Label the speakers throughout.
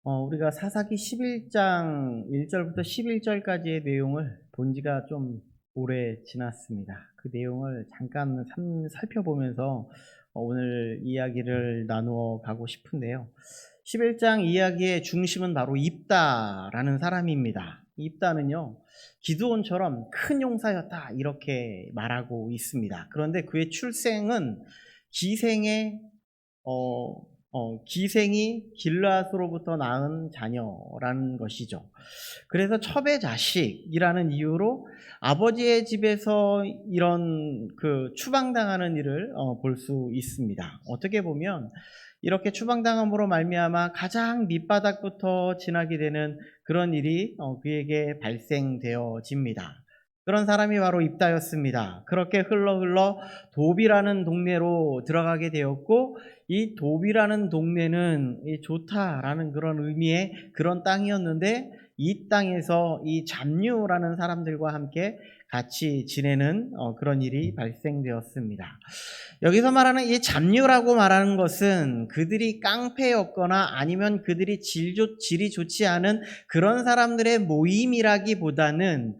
Speaker 1: 우리가 사사기 11장 1절부터 11절까지의 내용을 본 지가 좀 오래 지났습니다. 그 내용을 잠깐 살펴보면서 오늘 이야기를 나누어 가고 싶은데요. 11장 이야기의 중심은 바로 입다라는 사람입니다. 입다는요, 기드온처럼 큰 용사였다 이렇게 말하고 있습니다. 그런데 그의 출생은 기생의 기생이 길르앗으로부터 낳은 자녀라는 것이죠. 그래서 첩의 자식이라는 이유로 아버지의 집에서 이런 추방당하는 일을 볼 수 있습니다. 어떻게 보면 이렇게 추방당함으로 말미암아 가장 밑바닥부터 지나게 되는 그런 일이 그에게 발생되어집니다. 그런 사람이 바로 입다였습니다. 그렇게 흘러 돕이라는 동네로 들어가게 되었고, 이 돕이라는 동네는 좋다라는 그런 의미의 그런 땅이었는데, 이 땅에서 이 잡류라는 사람들과 함께 같이 지내는 그런 일이 발생되었습니다. 여기서 말하는 이 잡류라고 말하는 것은 그들이 깡패였거나 아니면 그들이 질이 좋지 않은 그런 사람들의 모임이라기보다는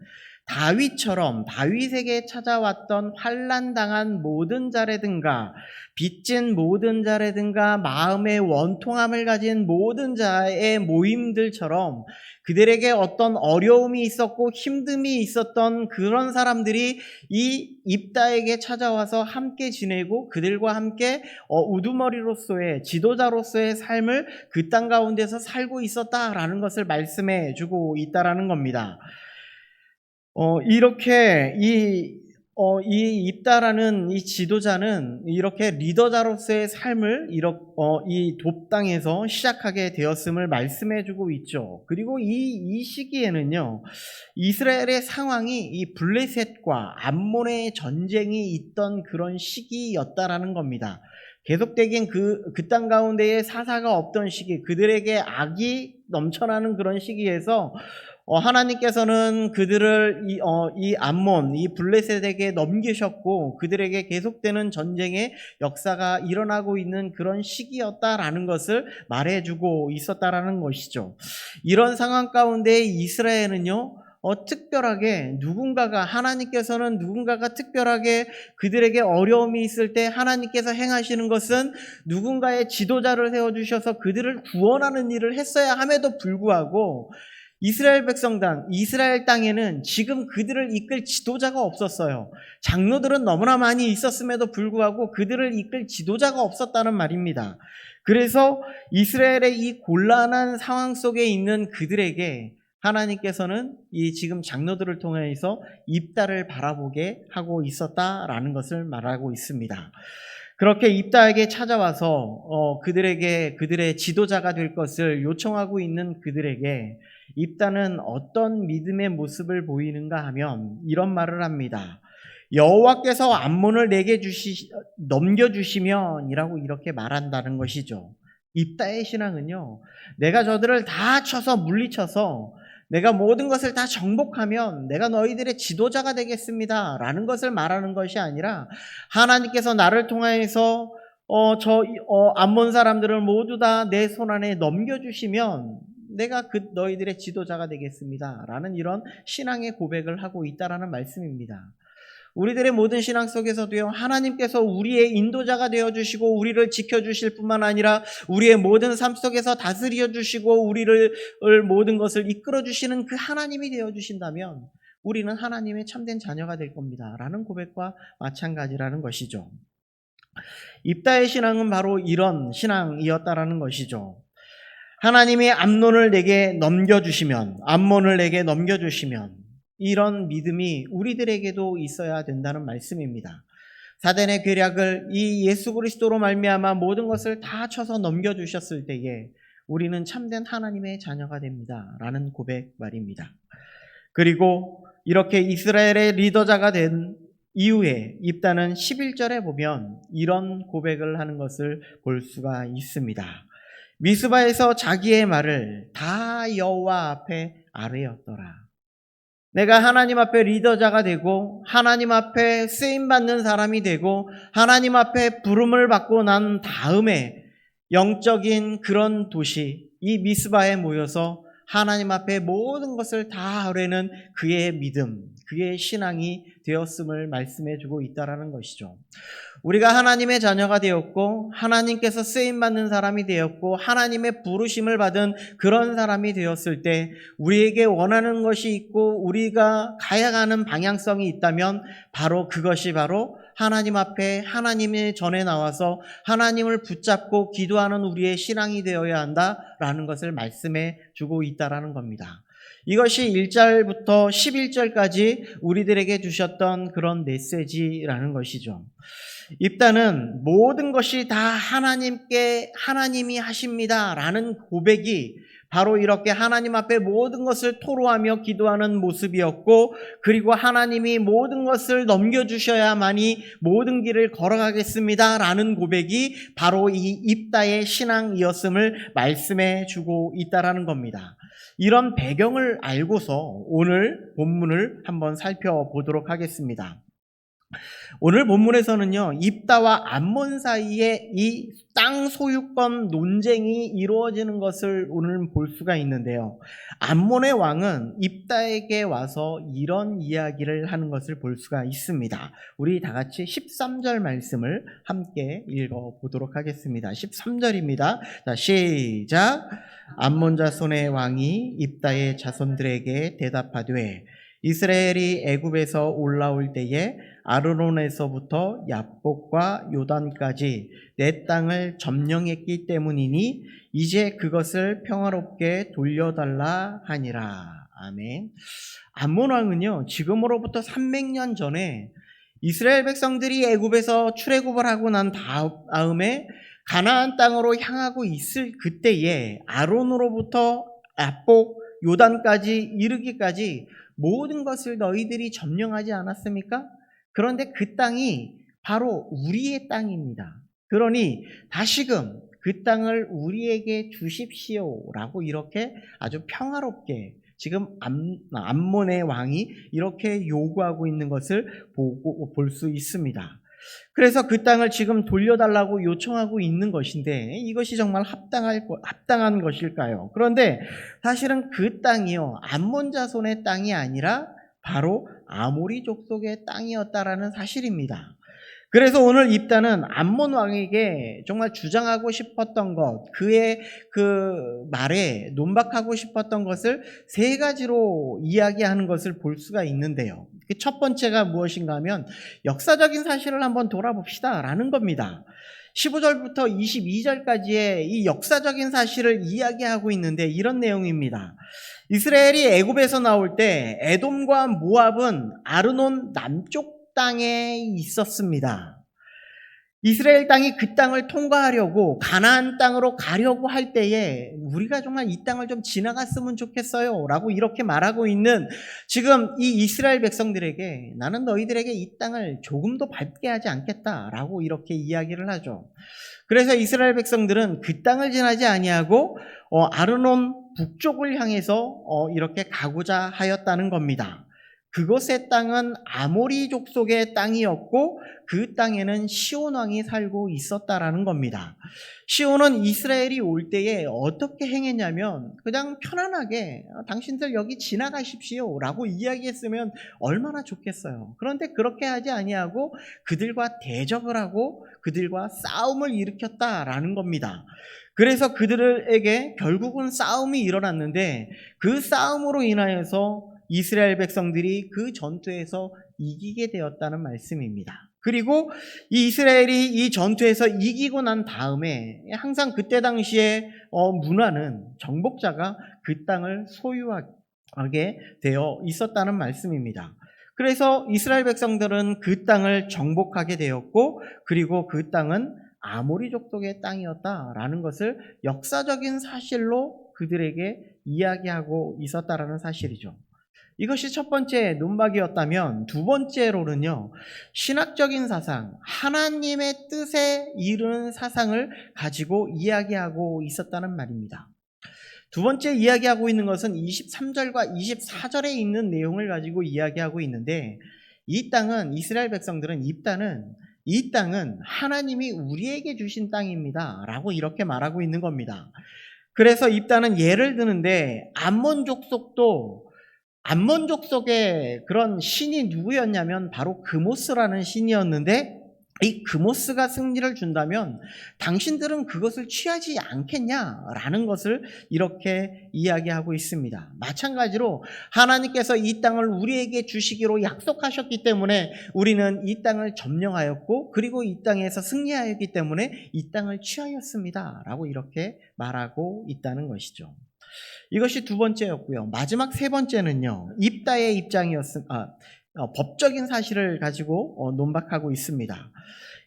Speaker 1: 다윗에게 찾아왔던 환난당한 모든 자라든가 빚진 모든 자라든가 마음의 원통함을 가진 모든 자의 모임들처럼 그들에게 어떤 어려움이 있었고 힘듦이 있었던 그런 사람들이 이 입다에게 찾아와서 함께 지내고 그들과 함께 우두머리로서의 지도자로서의 삶을 그 땅 가운데서 살고 있었다라는 것을 말씀해 주고 있다라는 겁니다. 이렇게 이 입다라는 이 지도자는 이렇게 리더자로서의 삶을 이 돕당에서 시작하게 되었음을 말씀해주고 있죠. 그리고 이 시기에는요, 이스라엘의 상황이 이 블레셋과 암몬의 전쟁이 있던 그런 시기였다라는 겁니다. 계속되긴 그 땅 가운데에 사사가 없던 시기, 그들에게 악이 넘쳐나는 그런 시기에서 하나님께서는 그들을 이 암몬, 이 블레셋에게 넘기셨고 그들에게 계속되는 전쟁의 역사가 일어나고 있는 그런 시기였다라는 것을 말해주고 있었다라는 것이죠. 이런 상황 가운데 이스라엘은요, 특별하게 하나님께서는 누군가가 특별하게 그들에게 어려움이 있을 때 하나님께서 행하시는 것은 누군가의 지도자를 세워주셔서 그들을 구원하는 일을 했어야 함에도 불구하고 이스라엘 땅에는 지금 그들을 이끌 지도자가 없었어요. 장로들은 너무나 많이 있었음에도 불구하고 그들을 이끌 지도자가 없었다는 말입니다. 그래서 이스라엘의 이 곤란한 상황 속에 있는 그들에게 하나님께서는 이 지금 장로들을 통해서 입다를 바라보게 하고 있었다라는 것을 말하고 있습니다. 그렇게 입다에게 찾아와서 그들의 지도자가 될 것을 요청하고 있는 그들에게 입다는 어떤 믿음의 모습을 보이는가 하면 이런 말을 합니다. 여호와께서 암몬을 내게 넘겨주시면이라고 이렇게 말한다는 것이죠. 입다의 신앙은요, 내가 저들을 다 쳐서 물리쳐서 내가 모든 것을 다 정복하면 내가 너희들의 지도자가 되겠습니다 라는 것을 말하는 것이 아니라 하나님께서 나를 통하여서 암몬 사람들을 모두 다 내 손 안에 넘겨주시면 내가 너희들의 지도자가 되겠습니다 라는 이런 신앙의 고백을 하고 있다라는 말씀입니다. 우리들의 모든 신앙 속에서도요, 하나님께서 우리의 인도자가 되어주시고 우리를 지켜주실 뿐만 아니라 우리의 모든 삶 속에서 다스려 주시고 우리를 모든 것을 이끌어 주시는 그 하나님이 되어주신다면 우리는 하나님의 참된 자녀가 될 겁니다 라는 고백과 마찬가지라는 것이죠. 입다의 신앙은 바로 이런 신앙이었다라는 것이죠. 하나님이 암몬을 내게 넘겨주시면 이런 믿음이 우리들에게도 있어야 된다는 말씀입니다. 사단의 계략을 이 예수 그리스도로 말미암아 모든 것을 다 쳐서 넘겨주셨을 때에 우리는 참된 하나님의 자녀가 됩니다 라는 고백 말입니다. 그리고 이렇게 이스라엘의 리더자가 된 이후에 입다는 11절에 보면 이런 고백을 하는 것을 볼 수가 있습니다. 미스바에서 자기의 말을 다 여호와 앞에 아뢰었더라. 내가 하나님 앞에 리더자가 되고 하나님 앞에 쓰임받는 사람이 되고 하나님 앞에 부름을 받고 난 다음에 영적인 그런 도시, 이 미스바에 모여서 하나님 앞에 모든 것을 다 아뢰는 그의 믿음, 그의 신앙이 되었음을 말씀해 주고 있다라는 것이죠. 우리가 하나님의 자녀가 되었고 하나님께서 쓰임받는 사람이 되었고 하나님의 부르심을 받은 그런 사람이 되었을 때 우리에게 원하는 것이 있고 우리가 가야 하는 방향성이 있다면 바로 그것이 바로 하나님 앞에 하나님의 전에 나와서 하나님을 붙잡고 기도하는 우리의 신앙이 되어야 한다라는 것을 말씀해 주고 있다라는 겁니다. 이것이 1절부터 11절까지 우리들에게 주셨던 그런 메시지라는 것이죠. 입다는 모든 것이 다 하나님이 하십니다라는 고백이 바로 이렇게 하나님 앞에 모든 것을 토로하며 기도하는 모습이었고, 그리고 하나님이 모든 것을 넘겨주셔야만이 모든 길을 걸어가겠습니다라는 고백이 바로 이 입다의 신앙이었음을 말씀해 주고 있다라는 겁니다. 이런 배경을 알고서 오늘 본문을 한번 살펴보도록 하겠습니다. 오늘 본문에서는요, 입다와 암몬 사이에 이 땅 소유권 논쟁이 이루어지는 것을 오늘 볼 수가 있는데요. 암몬의 왕은 입다에게 와서 이런 이야기를 하는 것을 볼 수가 있습니다. 우리 다 같이 13절 말씀을 함께 읽어보도록 하겠습니다. 13절입니다. 자, 시작. 암몬 자손의 왕이 입다의 자손들에게 대답하되 이스라엘이 애굽에서 올라올 때에 아르논에서부터 야복과 요단까지 내 땅을 점령했기 때문이니 이제 그것을 평화롭게 돌려달라 하니라. 아멘. 암몬 왕은요, 지금으로부터 300년 전에 이스라엘 백성들이 애굽에서 출애굽을 하고 난 다음에 가나안 땅으로 향하고 있을 그때에 아론으로부터 야복, 요단까지 이르기까지 모든 것을 너희들이 점령하지 않았습니까? 그런데 그 땅이 바로 우리의 땅입니다. 그러니 다시금 그 땅을 우리에게 주십시오라고 이렇게 아주 평화롭게 지금 암몬의 왕이 이렇게 요구하고 있는 것을 볼 수 있습니다. 그래서 그 땅을 지금 돌려달라고 요청하고 있는 것인데 이것이 정말 합당한 것일까요? 그런데 사실은 그 땅이요, 암몬 자손의 땅이 아니라 바로 아모리 족속의 땅이었다라는 사실입니다. 그래서 오늘 입다는 암몬 왕에게 정말 주장하고 싶었던 것, 그의 그 말에 논박하고 싶었던 것을 세 가지로 이야기하는 것을 볼 수가 있는데요. 그 첫 번째가 무엇인가 하면 역사적인 사실을 한번 돌아봅시다 라는 겁니다. 15절부터 22절까지의 이 역사적인 사실을 이야기하고 있는데 이런 내용입니다. 이스라엘이 애굽에서 나올 때 에돔과 모압은 아르논 남쪽 땅에 있었습니다. 이스라엘 땅이 그 땅을 통과하려고 가나안 땅으로 가려고 할 때에 우리가 정말 이 땅을 좀 지나갔으면 좋겠어요 라고 이렇게 말하고 있는 지금 이 이스라엘 백성들에게 나는 너희들에게 이 땅을 조금도 밟게 하지 않겠다라고 이렇게 이야기를 하죠. 그래서 이스라엘 백성들은 그 땅을 지나지 아니하고 아르논 북쪽을 향해서 이렇게 가고자 하였다는 겁니다. 그곳의 땅은 아모리 족속의 땅이었고 그 땅에는 시온 왕이 살고 있었다라는 겁니다. 시온은 이스라엘이 올 때에 어떻게 행했냐면 그냥 편안하게 당신들 여기 지나가십시오 라고 이야기했으면 얼마나 좋겠어요. 그런데 그렇게 하지 아니하고 그들과 대적을 하고 그들과 싸움을 일으켰다라는 겁니다. 그래서 그들에게 결국은 싸움이 일어났는데 그 싸움으로 인하여서 이스라엘 백성들이 그 전투에서 이기게 되었다는 말씀입니다. 그리고 이 이스라엘이 이 전투에서 이기고 난 다음에 항상 그때 당시에 문화는 정복자가 그 땅을 소유하게 되어 있었다는 말씀입니다. 그래서 이스라엘 백성들은 그 땅을 정복하게 되었고 그리고 그 땅은 아모리 족속의 땅이었다라는 것을 역사적인 사실로 그들에게 이야기하고 있었다라는 사실이죠. 이것이 첫 번째 논박이었다면 두 번째로는요, 신학적인 사상, 하나님의 뜻에 이르는 사상을 가지고 이야기하고 있었다는 말입니다. 두 번째 이야기하고 있는 것은 23절과 24절에 있는 내용을 가지고 이야기하고 있는데 이 땅은 이스라엘 백성들은 이 땅은 이 땅은 하나님이 우리에게 주신 땅입니다. 라고 이렇게 말하고 있는 겁니다. 그래서 입다는 예를 드는데 암몬 족속의 그런 신이 누구였냐면 바로 그모스라는 신이었는데, 이 그모스가 승리를 준다면 당신들은 그것을 취하지 않겠냐라는 것을 이렇게 이야기하고 있습니다. 마찬가지로 하나님께서 이 땅을 우리에게 주시기로 약속하셨기 때문에 우리는 이 땅을 점령하였고, 그리고 이 땅에서 승리하였기 때문에 이 땅을 취하였습니다 라고 이렇게 말하고 있다는 것이죠. 이것이 두 번째였고요. 마지막 세 번째는요, 입다의 법적인 사실을 가지고 논박하고 있습니다.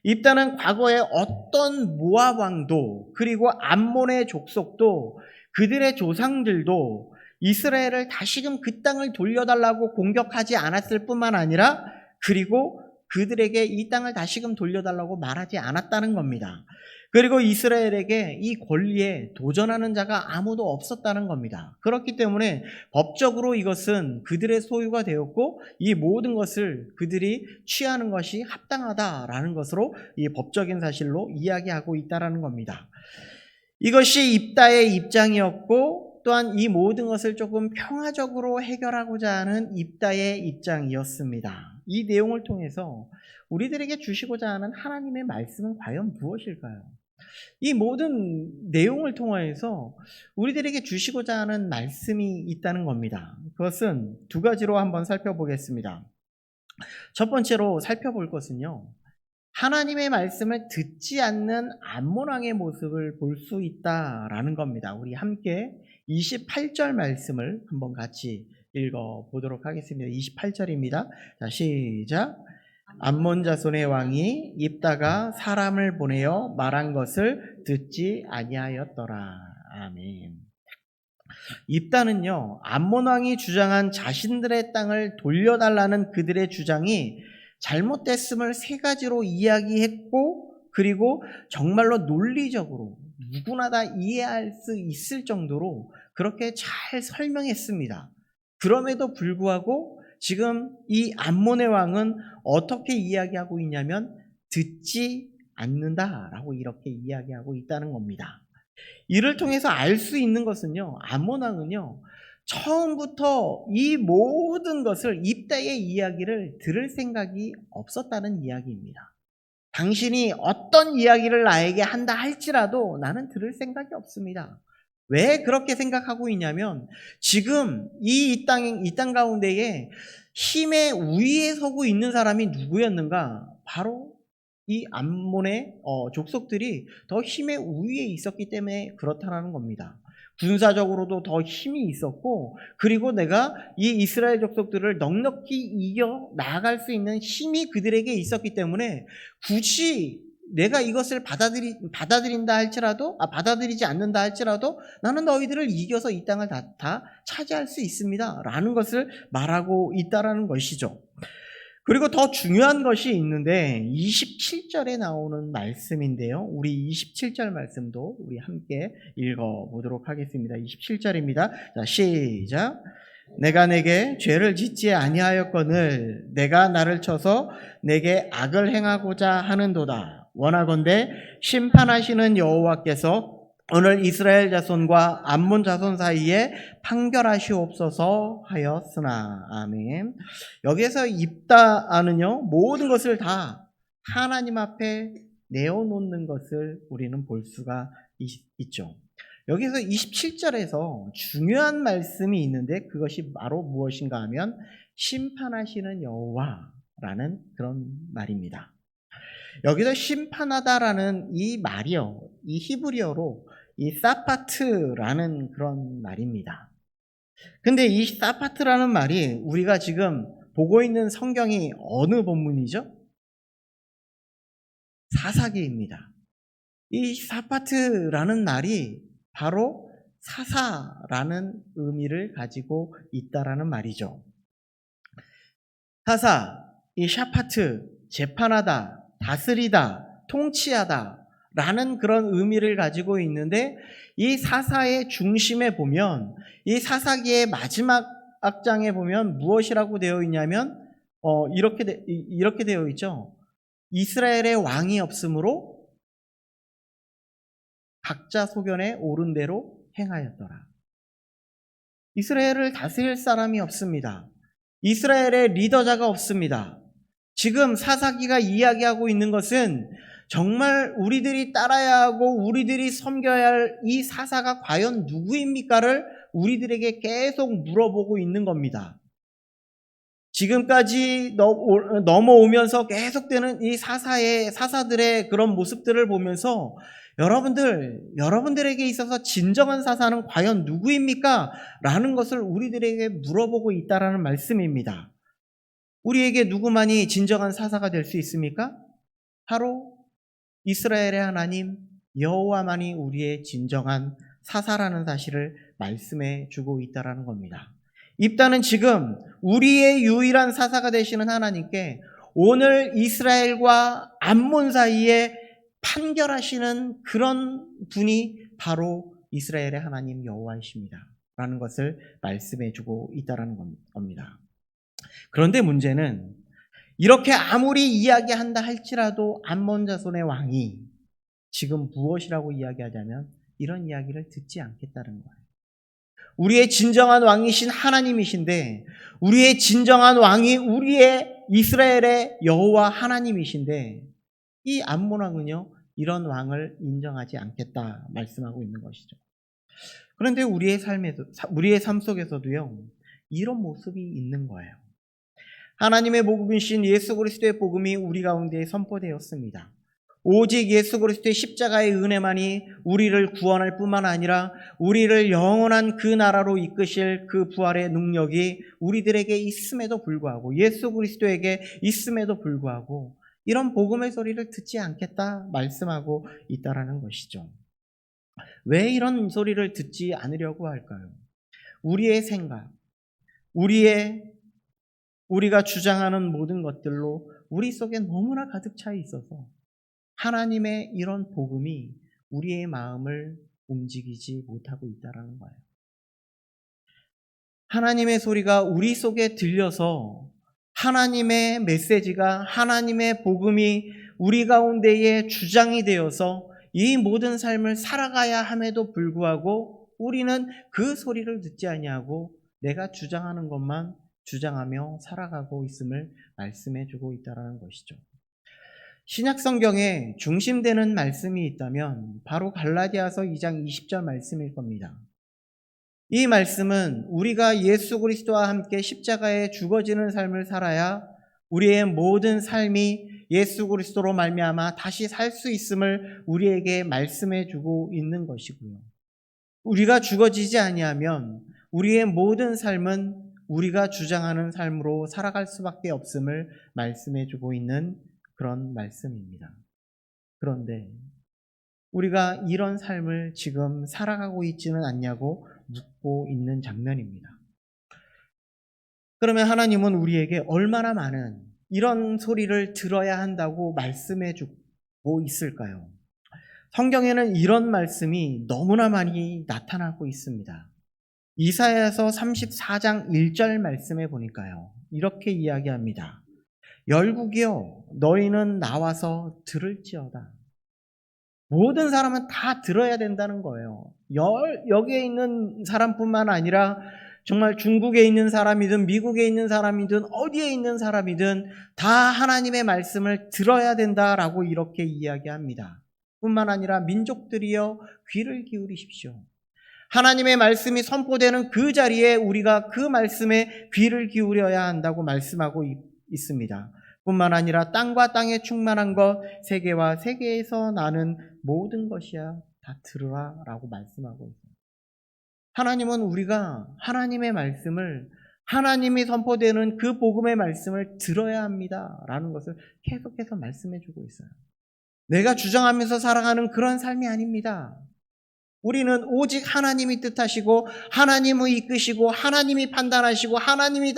Speaker 1: 입다는 과거에 어떤 모압 왕도, 그리고 암몬의 족속도, 그들의 조상들도 이스라엘을 다시금 그 땅을 돌려달라고 공격하지 않았을 뿐만 아니라, 그리고 그들에게 이 땅을 다시금 돌려달라고 말하지 않았다는 겁니다. 그리고 이스라엘에게 이 권리에 도전하는 자가 아무도 없었다는 겁니다. 그렇기 때문에 법적으로 이것은 그들의 소유가 되었고, 이 모든 것을 그들이 취하는 것이 합당하다라는 것으로 이 법적인 사실로 이야기하고 있다는 겁니다. 이것이 입다의 입장이었고, 또한 이 모든 것을 조금 평화적으로 해결하고자 하는 입다의 입장이었습니다. 이 내용을 통해서 우리들에게 주시고자 하는 하나님의 말씀은 과연 무엇일까요? 이 모든 내용을 통해서 우리들에게 주시고자 하는 말씀이 있다는 겁니다. 그것은 두 가지로 한번 살펴보겠습니다. 첫 번째로 살펴볼 것은요, 하나님의 말씀을 듣지 않는 암몬 왕의 모습을 볼 수 있다라는 겁니다. 우리 함께 28절 말씀을 한번 같이 읽어보도록 하겠습니다. 28절입니다. 자, 시작. 암몬 자손의 왕이 입다가 사람을 보내어 말한 것을 듣지 아니하였더라. 아멘. 입다는요, 암몬 왕이 주장한 자신들의 땅을 돌려달라는 그들의 주장이 잘못됐음을 세 가지로 이야기했고, 그리고 정말로 논리적으로 누구나 다 이해할 수 있을 정도로 그렇게 잘 설명했습니다. 그럼에도 불구하고 지금 이 암몬의 왕은 어떻게 이야기하고 있냐면 듣지 않는다라고 이렇게 이야기하고 있다는 겁니다. 이를 통해서 알 수 있는 것은요, 암몬 왕은요, 처음부터 이 모든 것을, 입다의 이야기를 들을 생각이 없었다는 이야기입니다. 당신이 어떤 이야기를 나에게 한다 할지라도 나는 들을 생각이 없습니다. 왜 그렇게 생각하고 있냐면, 지금 이 땅 가운데에 힘의 우위에 서고 있는 사람이 누구였는가? 바로 이 암몬의 족속들이 더 힘의 우위에 있었기 때문에 그렇다는 겁니다. 군사적으로도 더 힘이 있었고, 그리고 내가 이 이스라엘 족속들을 넉넉히 이겨 나아갈 수 있는 힘이 그들에게 있었기 때문에 굳이 내가 이것을 받아들인다 할지라도, 받아들이지 않는다 할지라도 나는 너희들을 이겨서 이 땅을 다 차지할 수 있습니다 라는 것을 말하고 있다라는 것이죠. 그리고 더 중요한 것이 있는데 27절에 나오는 말씀인데요, 우리 27절 말씀도 우리 함께 읽어보도록 하겠습니다. 27절입니다. 자, 시작. 내가 내게 죄를 짓지 아니하였거늘 내가 나를 쳐서 내게 악을 행하고자 하는도다. 원하건대 심판하시는 여호와께서 오늘 이스라엘 자손과 암몬 자손 사이에 판결하시옵소서 하였으나. 아멘. 여기에서 입다는요, 모든 것을 다 하나님 앞에 내어놓는 것을 우리는 볼 수가 있죠. 여기서 27절에서 중요한 말씀이 있는데 그것이 바로 무엇인가 하면 심판하시는 여호와라는 그런 말입니다. 여기서 심판하다라는 이 말이요, 이 히브리어로 이 사파트라는 그런 말입니다. 근데 이 사파트라는 말이 우리가 지금 보고 있는 성경이 어느 본문이죠? 사사기입니다. 이 사파트라는 말이 바로 사사라는 의미를 가지고 있다라는 말이죠. 사사, 이 샤파트, 재판하다, 다스리다, 통치하다 라는 그런 의미를 가지고 있는데, 이 사사의 중심에 보면, 이 사사기의 마지막 악장에 보면 무엇이라고 되어 있냐면 이렇게 되어 있죠. 이스라엘의 왕이 없으므로 각자 소견에 옳은 대로 행하였더라. 이스라엘을 다스릴 사람이 없습니다. 이스라엘의 리더자가 없습니다. 지금 사사기가 이야기하고 있는 것은 정말 우리들이 따라야 하고 우리들이 섬겨야 할 이 사사가 과연 누구입니까를 우리들에게 계속 물어보고 있는 겁니다. 지금까지 넘어오면서 계속되는 이 사사들의 그런 모습들을 보면서 여러분들에게 있어서 진정한 사사는 과연 누구입니까? 라는 것을 우리들에게 물어보고 있다라는 말씀입니다. 우리에게 누구만이 진정한 사사가 될 수 있습니까? 바로 이스라엘의 하나님 여호와만이 우리의 진정한 사사라는 사실을 말씀해 주고 있다라는 겁니다. 입다는 지금 우리의 유일한 사사가 되시는 하나님께 오늘 이스라엘과 암몬 사이에 판결하시는 그런 분이 바로 이스라엘의 하나님 여호와이십니다. 라는 것을 말씀해 주고 있다는 겁니다. 그런데 문제는 이렇게 아무리 이야기한다 할지라도 암몬 자손의 왕이 지금 무엇이라고 이야기하자면 이런 이야기를 듣지 않겠다는 거예요. 우리의 진정한 왕이신 하나님이신데 우리의 진정한 왕이 우리의 이스라엘의 여호와 하나님이신데 이 암몬 왕은요 이런 왕을 인정하지 않겠다 말씀하고 있는 것이죠. 그런데 우리의 삶 속에서도요 이런 모습이 있는 거예요. 하나님의 복음이신 예수 그리스도의 복음이 우리 가운데 선포되었습니다. 오직 예수 그리스도의 십자가의 은혜만이 우리를 구원할 뿐만 아니라 우리를 영원한 그 나라로 이끄실 그 부활의 능력이 우리들에게 있음에도 불구하고 예수 그리스도에게 있음에도 불구하고 이런 복음의 소리를 듣지 않겠다 말씀하고 있다라는 것이죠. 왜 이런 소리를 듣지 않으려고 할까요? 우리의 생각, 우리가 주장하는 모든 것들로 우리 속에 너무나 가득 차 있어서 하나님의 이런 복음이 우리의 마음을 움직이지 못하고 있다는 거예요. 하나님의 소리가 우리 속에 들려서 하나님의 메시지가 하나님의 복음이 우리 가운데에 주장이 되어서 이 모든 삶을 살아가야 함에도 불구하고 우리는 그 소리를 듣지 아니하고 내가 주장하는 것만 주장하며 살아가고 있음을 말씀해 주고 있다는 것이죠. 신약 성경에 중심되는 말씀이 있다면 바로 갈라디아서 2장 20절 말씀일 겁니다. 이 말씀은 우리가 예수 그리스도와 함께 십자가에 죽어지는 삶을 살아야 우리의 모든 삶이 예수 그리스도로 말미암아 다시 살 수 있음을 우리에게 말씀해 주고 있는 것이고요. 우리가 죽어지지 아니하면 우리의 모든 삶은 우리가 주장하는 삶으로 살아갈 수밖에 없음을 말씀해 주고 있는 그런 말씀입니다. 그런데 우리가 이런 삶을 지금 살아가고 있지는 않냐고 묻고 있는 장면입니다. 그러면 하나님은 우리에게 얼마나 많은 이런 소리를 들어야 한다고 말씀해 주고 있을까요? 성경에는 이런 말씀이 너무나 많이 나타나고 있습니다. 이사야서 34장 1절 말씀에 보니까요. 이렇게 이야기합니다. 열국이여 너희는 나와서 들을지어다. 모든 사람은 다 들어야 된다는 거예요. 여기에 있는 사람뿐만 아니라 정말 중국에 있는 사람이든 미국에 있는 사람이든 어디에 있는 사람이든 다 하나님의 말씀을 들어야 된다라고 이렇게 이야기합니다. 뿐만 아니라 민족들이여 귀를 기울이십시오. 하나님의 말씀이 선포되는 그 자리에 우리가 그 말씀에 귀를 기울여야 한다고 말씀하고 있습니다. 뿐만 아니라 땅과 땅에 충만한 것, 세계와 세계에서 나는 모든 것이야 다 들으라 라고 말씀하고 있습니다. 하나님은 우리가 하나님의 말씀을 하나님이 선포되는 그 복음의 말씀을 들어야 합니다 라는 것을 계속해서 말씀해 주고 있어요. 내가 주장하면서 살아가는 그런 삶이 아닙니다. 우리는 오직 하나님이 뜻하시고 하나님이 이끄시고 하나님이 판단하시고 하나님이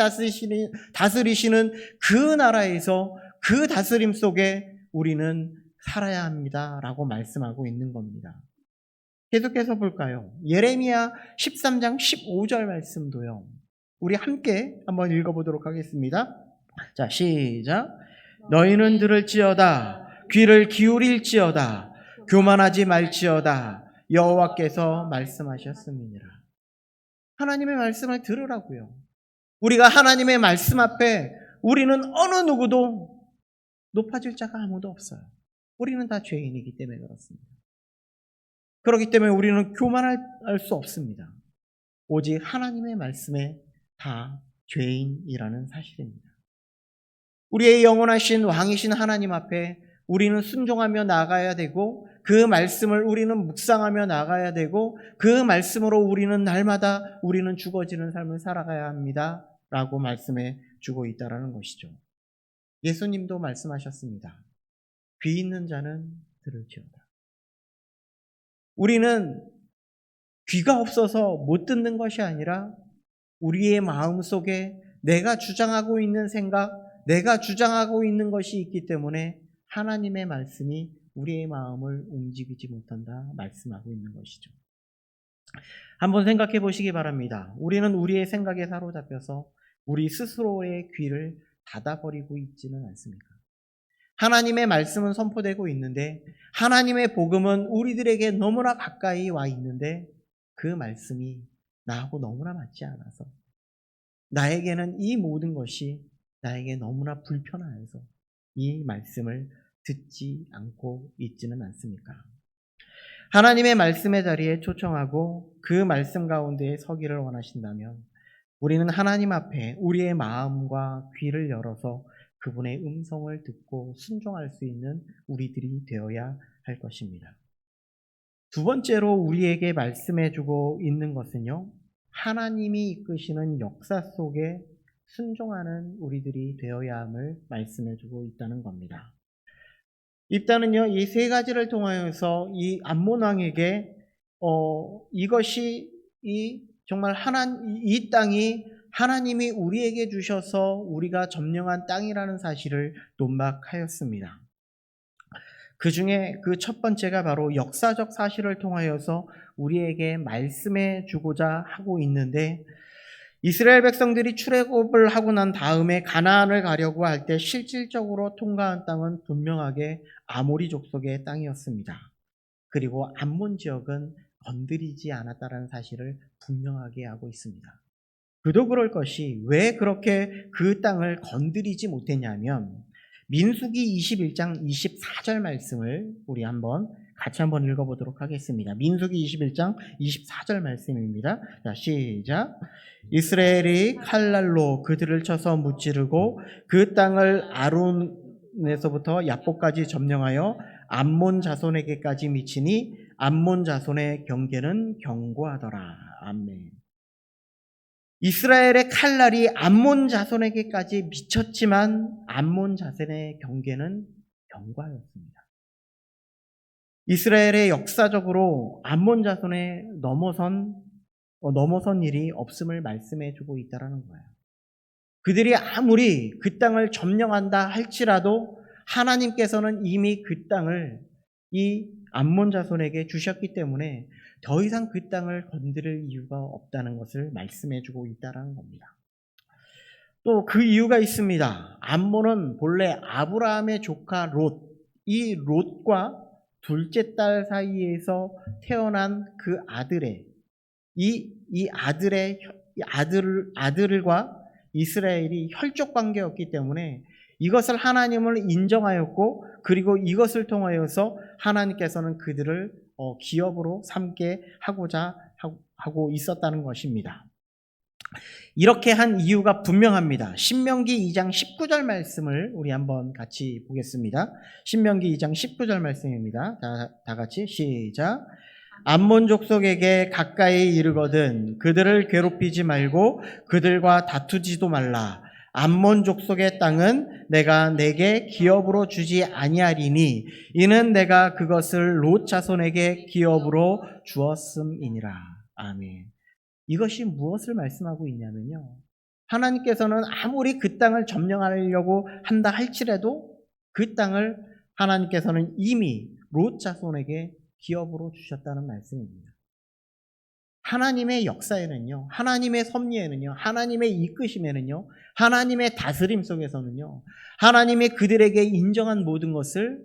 Speaker 1: 다스리시는 그 나라에서 그 다스림 속에 우리는 살아야 합니다 라고 말씀하고 있는 겁니다. 계속해서 볼까요? 예레미야 13장 15절 말씀도요. 우리 함께 한번 읽어보도록 하겠습니다. 자, 시작. 너희는 들을지어다. 귀를 기울일지어다. 교만하지 말지어다. 여호와께서 말씀하셨음이니라. 하나님의 말씀을 들으라고요. 우리가 하나님의 말씀 앞에 우리는 어느 누구도 높아질 자가 아무도 없어요. 우리는 다 죄인이기 때문에 그렇습니다. 그렇기 때문에 우리는 교만할 수 없습니다. 오직 하나님의 말씀에 다 죄인이라는 사실입니다. 우리의 영원하신 왕이신 하나님 앞에 우리는 순종하며 나가야 되고, 그 말씀을 우리는 묵상하며 나가야 되고, 그 말씀으로 우리는 날마다 우리는 죽어지는 삶을 살아가야 합니다 라고 말씀해 주고 있다는 것이죠. 예수님도 말씀하셨습니다. 귀 있는 자는 들을지어다. 우리는 귀가 없어서 못 듣는 것이 아니라 우리의 마음속에 내가 주장하고 있는 생각, 내가 주장하고 있는 것이 있기 때문에 하나님의 말씀이 우리의 마음을 움직이지 못한다 말씀하고 있는 것이죠. 한번 생각해 보시기 바랍니다. 우리는 우리의 생각에 사로잡혀서 우리 스스로의 귀를 닫아버리고 있지는 않습니까? 하나님의 말씀은 선포되고 있는데, 하나님의 복음은 우리들에게 너무나 가까이 와 있는데, 그 말씀이 나하고 너무나 맞지 않아서, 나에게는 이 모든 것이 나에게 너무나 불편해서 이 말씀을 듣지 않고 있지는 않습니까? 하나님의 말씀의 자리에 초청하고 그 말씀 가운데에 서기를 원하신다면, 우리는 하나님 앞에 우리의 마음과 귀를 열어서 그분의 음성을 듣고 순종할 수 있는 우리들이 되어야 할 것입니다. 두 번째로 우리에게 말씀해 주고 있는 것은요, 하나님이 이끄시는 역사 속에 순종하는 우리들이 되어야 함을 말씀해 주고 있다는 겁니다. 일단은요, 이 세 가지를 통하여서 이 암몬 왕에게 이것이 정말 이 땅이 하나님이 우리에게 주셔서 우리가 점령한 땅이라는 사실을 논박하였습니다. 그 중에 그 첫 번째가 바로 역사적 사실을 통하여서 우리에게 말씀해 주고자 하고 있는데, 이스라엘 백성들이 출애굽을 하고 난 다음에 가나안을 가려고 할 때 실질적으로 통과한 땅은 분명하게 아모리 족속의 땅이었습니다. 그리고 암몬 지역은 건드리지 않았다는 사실을 분명하게 하고 있습니다. 그도 그럴 것이 왜 그렇게 그 땅을 건드리지 못했냐면, 민수기 21장 24절 말씀을 우리 같이 한번 읽어보도록 하겠습니다. 민수기 21장 24절 말씀입니다. 자, 시작. 이스라엘이 칼날로 그들을 쳐서 무찌르고 그 땅을 아론에서부터 야복까지 점령하여 암몬 자손에게까지 미치니 암몬 자손의 경계는 견고하더라. 아멘. 이스라엘의 칼날이 암몬 자손에게까지 미쳤지만 암몬 자손의 경계는 견고하였습니다. 이스라엘의 역사적으로 암몬 자손에 넘어선 일이 없음을 말씀해 주고 있다는 거예요. 그들이 아무리 그 땅을 점령한다 할지라도 하나님께서는 이미 그 땅을 이 암몬 자손에게 주셨기 때문에 더 이상 그 땅을 건드릴 이유가 없다는 것을 말씀해 주고 있다는 겁니다. 또 그 이유가 있습니다. 암몬은 본래 아브라함의 조카 롯, 이 롯과 둘째 딸 사이에서 태어난 그 아들의 아들과 이스라엘이 혈족 관계였기 때문에 이것을 하나님을 인정하였고, 그리고 이것을 통하여서 하나님께서는 그들을 기업으로 삼게 하고자 하고 있었다는 것입니다. 이렇게 한 이유가 분명합니다. 신명기 2장 19절 말씀을 우리 한번 같이 보겠습니다. 신명기 2장 19절 말씀입니다. 다 같이 시작. 암몬 족속에게 가까이 이르거든 그들을 괴롭히지 말고 그들과 다투지도 말라. 암몬 족속의 땅은 내가 내게 기업으로 주지 아니하리니 이는 내가 그것을 롯 자손에게 기업으로 주었음이니라. 아멘. 이것이 무엇을 말씀하고 있냐면요, 하나님께서는 아무리 그 땅을 점령하려고 한다 할지라도 그 땅을 하나님께서는 이미 롯 자손에게 기업으로 주셨다는 말씀입니다. 하나님의 역사에는요, 하나님의 섭리에는요, 하나님의 이끄심에는요, 하나님의 다스림 속에서는요, 하나님이 그들에게 인정한 모든 것을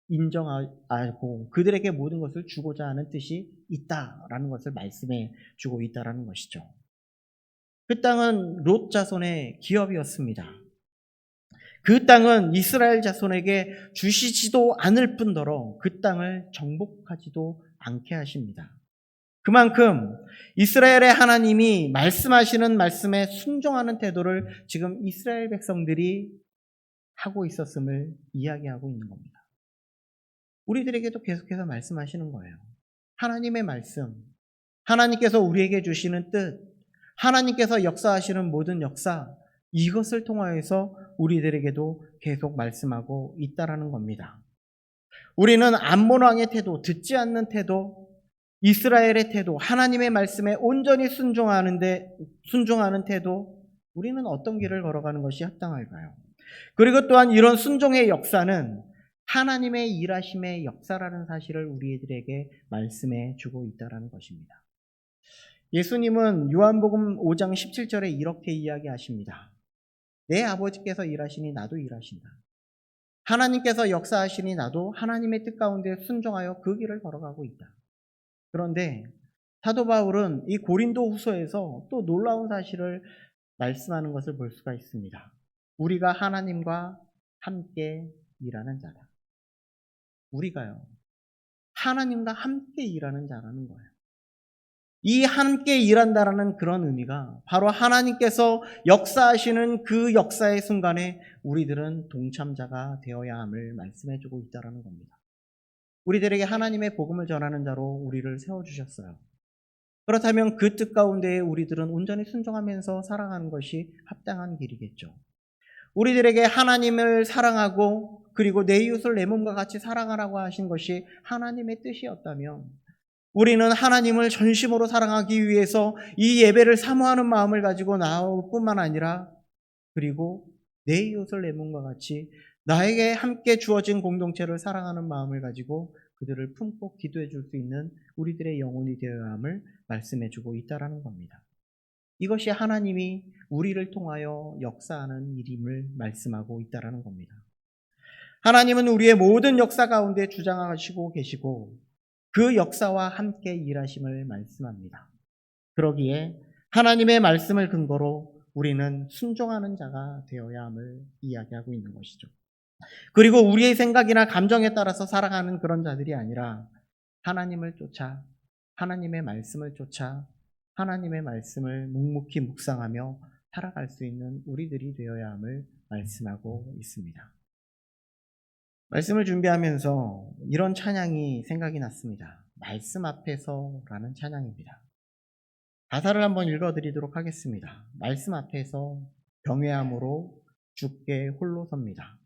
Speaker 1: 인정하고 그들에게 모든 것을 주고자 하는 뜻이 있다라는 것을 말씀해 주고 있다라는 것이죠. 그 땅은 롯 자손의 기업이었습니다. 그 땅은 이스라엘 자손에게 주시지도 않을 뿐더러 그 땅을 정복하지도 않게 하십니다. 그만큼 이스라엘의 하나님이 말씀하시는 말씀에 순종하는 태도를 지금 이스라엘 백성들이 하고 있었음을 이야기하고 있는 겁니다. 우리들에게도 계속해서 말씀하시는 거예요. 하나님의 말씀, 하나님께서 우리에게 주시는 뜻, 하나님께서 역사하시는 모든 역사, 이것을 통하여서 우리들에게도 계속 말씀하고 있다라는 겁니다. 우리는 암몬 왕의 태도, 듣지 않는 태도, 이스라엘의 태도, 하나님의 말씀에 온전히 순종하는 태도, 우리는 어떤 길을 걸어가는 것이 합당할까요? 그리고 또한 이런 순종의 역사는 하나님의 일하심의 역사라는 사실을 우리들에게 말씀해 주고 있다는 것입니다. 예수님은 요한복음 5장 17절에 이렇게 이야기하십니다. 내 아버지께서 일하시니 나도 일하신다. 하나님께서 역사하시니 나도 하나님의 뜻 가운데 순종하여 그 길을 걸어가고 있다. 그런데 사도 바울은 이 고린도 후서에서 또 놀라운 사실을 말씀하는 것을 볼 수가 있습니다. 우리가 하나님과 함께 일하는 자다. 우리가요, 하나님과 함께 일하는 자라는 거예요. 이 함께 일한다라는 그런 의미가 바로 하나님께서 역사하시는 그 역사의 순간에 우리들은 동참자가 되어야 함을 말씀해 주고 있다는 겁니다. 우리들에게 하나님의 복음을 전하는 자로 우리를 세워주셨어요. 그렇다면 그 뜻 가운데 우리들은 온전히 순종하면서 살아가는 것이 합당한 길이겠죠. 우리들에게 하나님을 사랑하고 그리고 내 이웃을 내 몸과 같이 사랑하라고 하신 것이 하나님의 뜻이었다면 우리는 하나님을 전심으로 사랑하기 위해서 이 예배를 사모하는 마음을 가지고 나올 뿐만 아니라 그리고 내 이웃을 내 몸과 같이 나에게 함께 주어진 공동체를 사랑하는 마음을 가지고 그들을 품고 기도해 줄 수 있는 우리들의 영혼이 되어야 함을 말씀해 주고 있다는 겁니다. 이것이 하나님이 우리를 통하여 역사하는 일임을 말씀하고 있다는 겁니다. 하나님은 우리의 모든 역사 가운데 주장하시고 계시고 그 역사와 함께 일하심을 말씀합니다. 그러기에 하나님의 말씀을 근거로 우리는 순종하는 자가 되어야 함을 이야기하고 있는 것이죠. 그리고 우리의 생각이나 감정에 따라서 살아가는 그런 자들이 아니라 하나님을 쫓아 하나님의 말씀을 쫓아 하나님의 말씀을 묵묵히 묵상하며 살아갈 수 있는 우리들이 되어야 함을 말씀하고 있습니다. 말씀을 준비하면서 이런 찬양이 생각이 났습니다. 말씀 앞에서라는 찬양입니다. 가사를 한번 읽어드리도록 하겠습니다. 말씀 앞에서 경외함으로 주께 홀로 섭니다.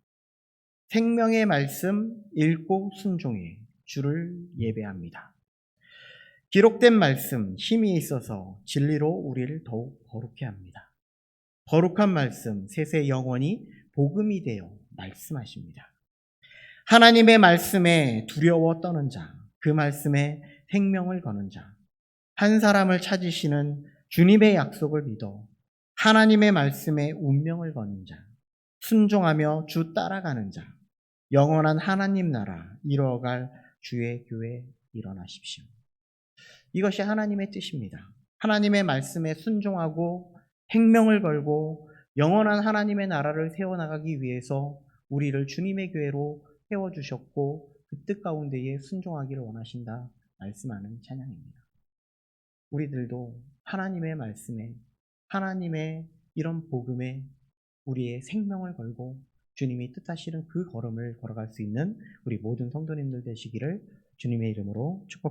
Speaker 1: 생명의 말씀 읽고 순종해 주를 예배합니다. 기록된 말씀 힘이 있어서 진리로 우리를 더욱 거룩해 합니다. 거룩한 말씀 세세 영원히 복음이 되어 말씀하십니다. 하나님의 말씀에 두려워 떠는 자, 그 말씀에 생명을 거는 자, 한 사람을 찾으시는 주님의 약속을 믿어 하나님의 말씀에 운명을 거는 자, 순종하며 주 따라가는 자, 영원한 하나님 나라 이루어갈 주의 교회 일어나십시오. 이것이 하나님의 뜻입니다. 하나님의 말씀에 순종하고 생명을 걸고 영원한 하나님의 나라를 세워나가기 위해서 우리를 주님의 교회로 세워주셨고 그 뜻 가운데에 순종하기를 원하신다 말씀하는 찬양입니다. 우리들도 하나님의 말씀에 하나님의 이런 복음에 우리의 생명을 걸고 주님이 뜻하시는 그 걸음을 걸어갈 수 있는 우리 모든 성도님들 되시기를 주님의 이름으로 축복드립니다.